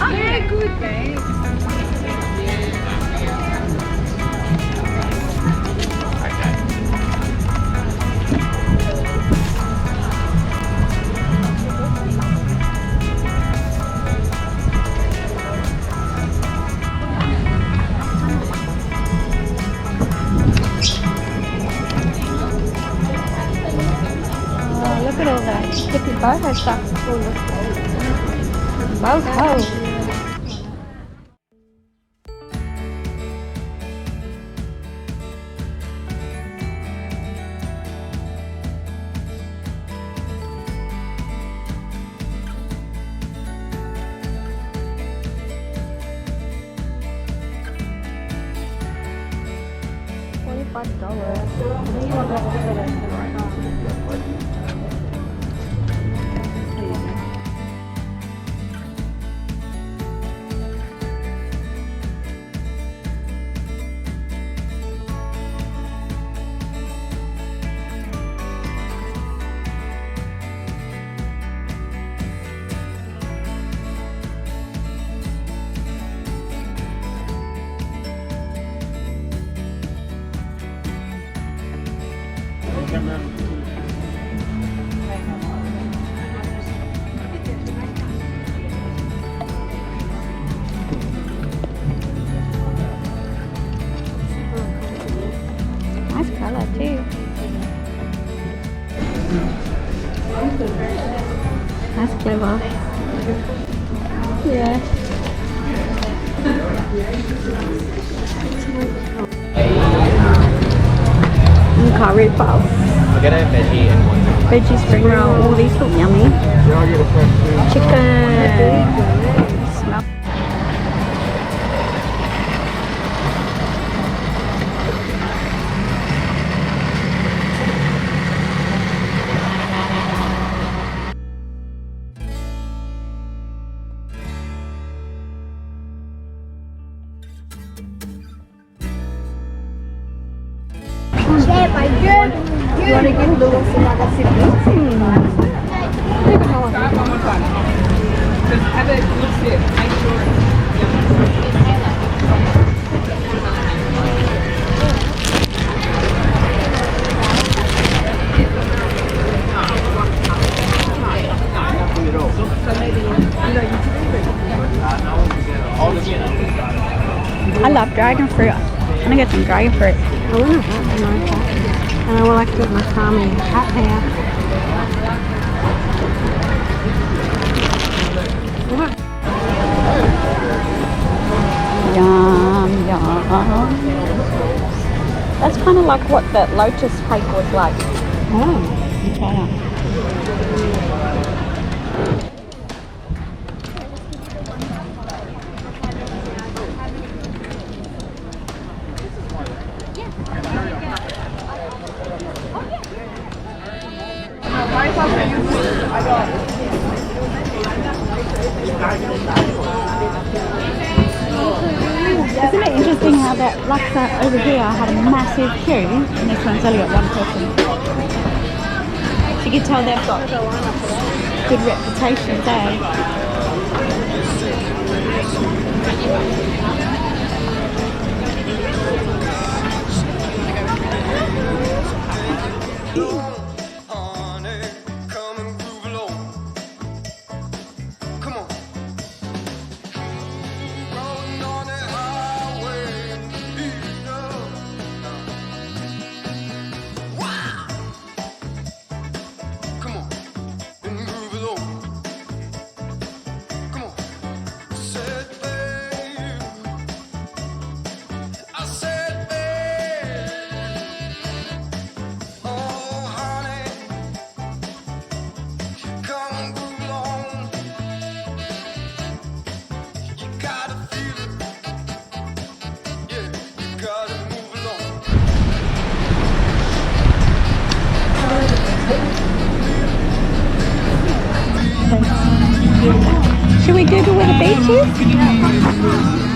Yeah, good, thanks. Look at all that hippie boho stuff. Boho. Nice colour too. That's clever. Yeah. Curry puff. I'll get a veggie and one. Veggie spring roll. Oh, these look yummy. Chicken. Smell. You want to give Lewis another sip? Start one more time. Just have a good sip. Make sure I love dragon fruit. I'm gonna get some dragon fruit. I want to have my cat. And I would like to get my calming cat hair. Yum, yum. That's kind of like what that lotus cake was like. Oh, You try that. Isn't it interesting how that Lotsa over here had a massive queue and this one's only got one person? So you can tell they've got good reputations, eh? the beach is?